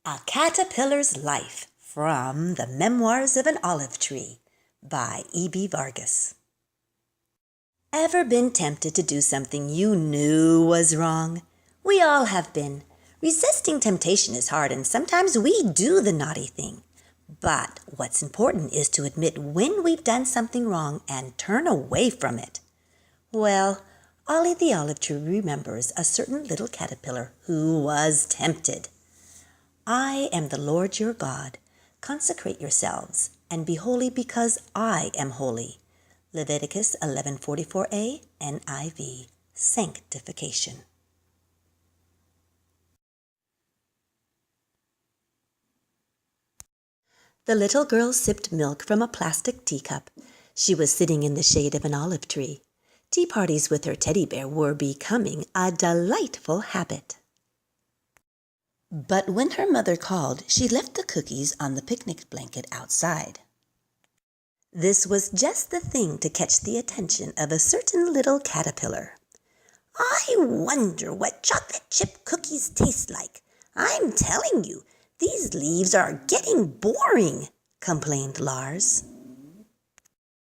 A Caterpillar's Life from The Memoirs of an Olive Tree by E.B. Vargas. Ever been tempted to do something you knew was wrong? We all have been. Resisting temptation is hard, and sometimes we do the naughty thing. But what's important is to admit when we've done something wrong and turn away from it. Well, Ollie the Olive Tree remembers a certain little caterpillar who was tempted. I am the Lord your God. Consecrate yourselves, and be holy because I am holy. Leviticus 11:44a, NIV. Sanctification. The little girl sipped milk from a plastic teacup. She was sitting in the shade of an olive tree. Tea parties with her teddy bear were becoming a delightful habit. But when her mother called, she left the cookies on the picnic blanket outside. This was just the thing to catch the attention of a certain little caterpillar. "I wonder what chocolate chip cookies taste like. I'm telling you, these leaves are getting boring," complained Lars.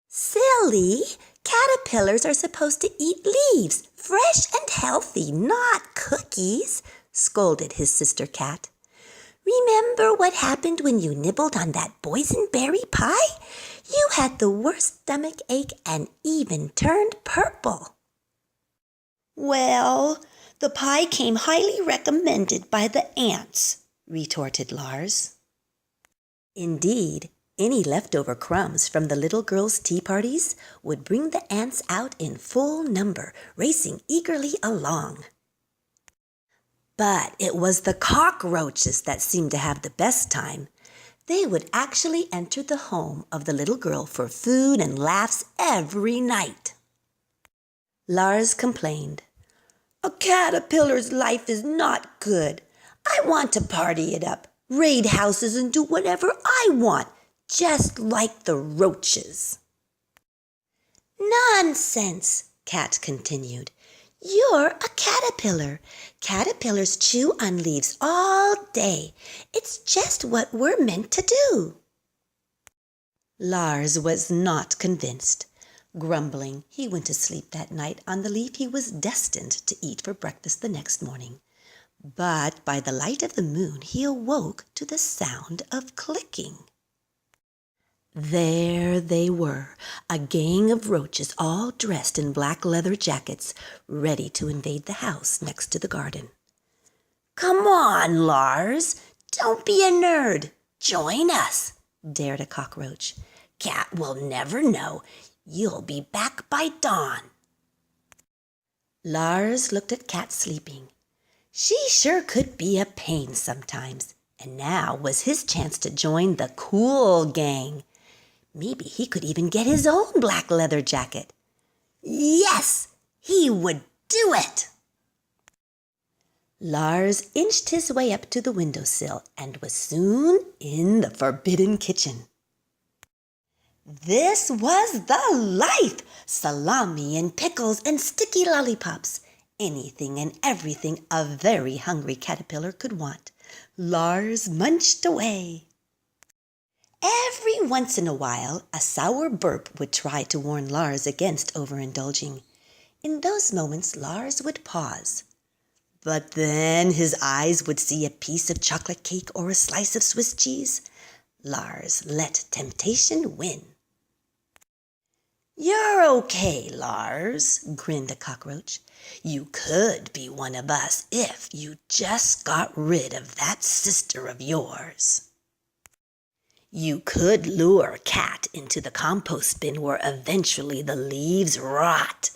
"Silly! Caterpillars are supposed to eat leaves, fresh and healthy, not cookies," scolded his sister cat. "Remember what happened when you nibbled on that boysenberry pie? You had the worst stomach ache and even turned purple." "Well, the pie came highly recommended by the ants," retorted Lars. Indeed, any leftover crumbs from the little girl's tea parties would bring the ants out in full number, racing eagerly along. But it was the cockroaches that seemed to have the best time. They would actually enter the home of the little girl for food and laughs every night. Lars complained, "A caterpillar's life is not good. I want to party it up, raid houses, and do whatever I want, just like the roaches." "Nonsense," Kat continued. "You're a caterpillar. Caterpillars chew on leaves all day. It's just what we're meant to do." Lars was not convinced. Grumbling, he went to sleep that night on the leaf he was destined to eat for breakfast the next morning. But by the light of the moon he awoke to the sound of clicking. There they were, a gang of roaches all dressed in black leather jackets, ready to invade the house next to the garden. "Come on, Lars, don't be a nerd. Join us," dared a cockroach. "Cat will never know. You'll be back by dawn." Lars looked at Cat sleeping. She sure could be a pain sometimes, and now was his chance to join the cool gang. Maybe he could even get his own black leather jacket. Yes, he would do it! Lars inched his way up to the windowsill and was soon in the forbidden kitchen. This was the life! Salami and pickles and sticky lollipops. Anything and everything a very hungry caterpillar could want. Lars munched away. Every once in a while, a sour burp would try to warn Lars against overindulging. In those moments, Lars would pause. But then his eyes would see a piece of chocolate cake or a slice of Swiss cheese. Lars let temptation win. "You're okay, Lars," grinned a cockroach. "You could be one of us if you just got rid of that sister of yours. You could lure Cat into the compost bin where eventually the leaves rot.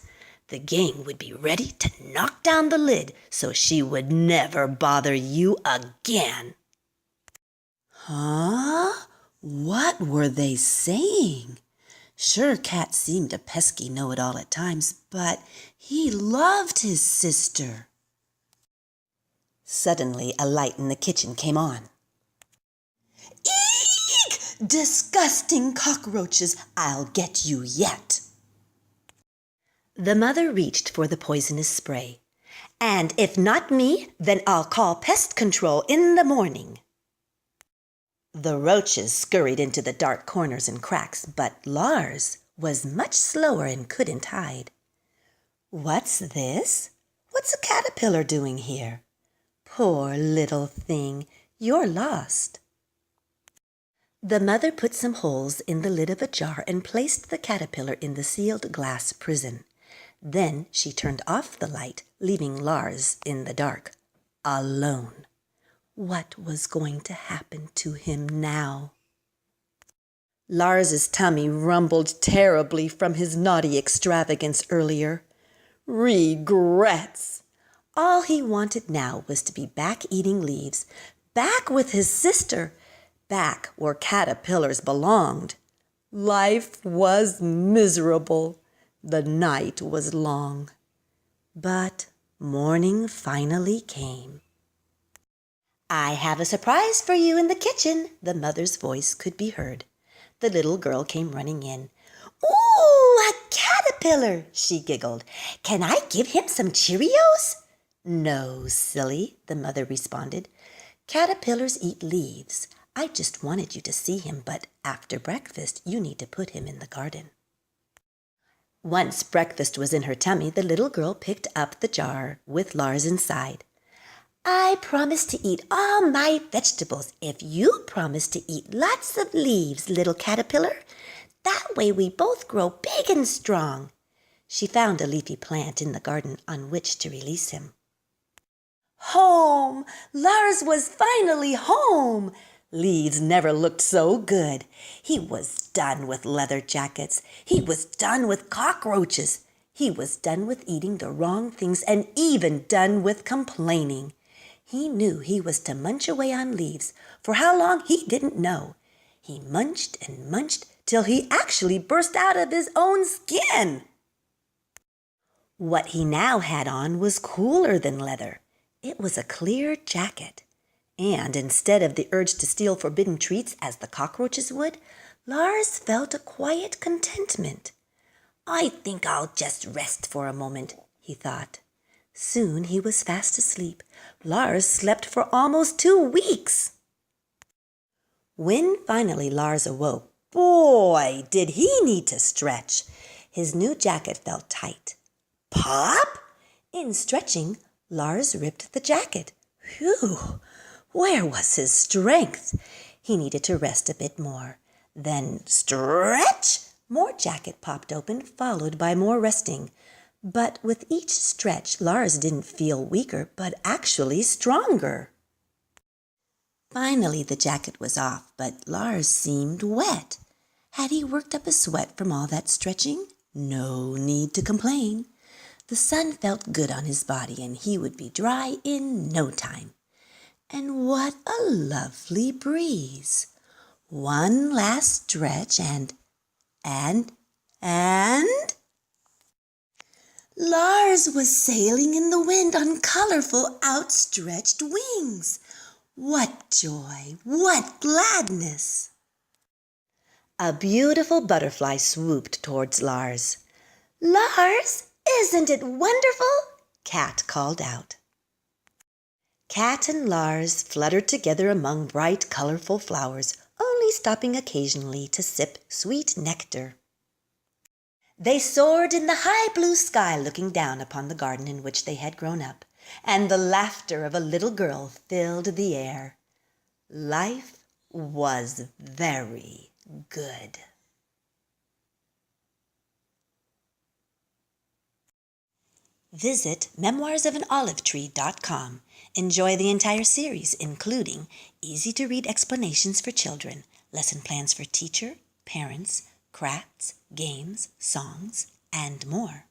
The gang would be ready to knock down the lid so she would never bother you again." Huh? What were they saying? Sure, Cat seemed a pesky know-it-all at times, but he loved his sister. Suddenly, a light in the kitchen came on. "Eek! Disgusting cockroaches! I'll get you yet!" The mother reached for the poisonous spray. "And if not me, then I'll call pest control in the morning." The roaches scurried into the dark corners and cracks, but Lars was much slower and couldn't hide. "What's this? What's a caterpillar doing here? Poor little thing, you're lost." The mother put some holes in the lid of a jar and placed the caterpillar in the sealed glass prison. Then she turned off the light, leaving Lars in the dark, alone. What was going to happen to him now? Lars's tummy rumbled terribly from his naughty extravagance earlier. Regrets! All he wanted now was to be back eating leaves, back with his sister, back where caterpillars belonged. Life was miserable. The night was long. But morning finally came. "I have a surprise for you in the kitchen," the mother's voice could be heard. The little girl came running in. "Ooh, a caterpillar!" she giggled. "Can I give him some Cheerios?" "No, silly," the mother responded. "Caterpillars eat leaves. I just wanted you to see him, but after breakfast you need to put him in the garden." Once breakfast was in her tummy, the little girl picked up the jar with Lars inside. "I promise to eat all my vegetables if you promise to eat lots of leaves, little caterpillar. That way we both grow big and strong." She found a leafy plant in the garden on which to release him. Home! Lars was finally home! Leaves never looked so good. He was done with leather jackets. He was done with cockroaches. He was done with eating the wrong things and even done with complaining. He knew he was to munch away on leaves. For how long, he didn't know. He munched and munched till he actually burst out of his own skin. What he now had on was cooler than leather. It was a clear jacket. And instead of the urge to steal forbidden treats as the cockroaches would, Lars felt a quiet contentment. "I think I'll just rest for a moment," he thought. Soon he was fast asleep. Lars slept for almost 2 weeks. When finally Lars awoke, boy, did he need to stretch. His new jacket felt tight. Pop! In stretching, Lars ripped the jacket. Phew! Where was his strength? He needed to rest a bit more. Then stretch! More jacket popped open, followed by more resting. But with each stretch, Lars didn't feel weaker, but actually stronger. Finally, the jacket was off, but Lars seemed wet. Had he worked up a sweat from all that stretching? No need to complain. The sun felt good on his body, and he would be dry in no time. And what a lovely breeze! One last stretch and Lars was sailing in the wind on colorful outstretched wings. What joy! What gladness! A beautiful butterfly swooped towards Lars. "Lars, isn't it wonderful?" Cat called out. Cat and Lars fluttered together among bright, colorful flowers, only stopping occasionally to sip sweet nectar. They soared in the high blue sky, looking down upon the garden in which they had grown up, and the laughter of a little girl filled the air. Life was very good. Visit memoirsofAnOliveTree.com. Enjoy the entire series, including easy-to-read explanations for children, lesson plans for teacher, parents, crafts, games, songs, and more.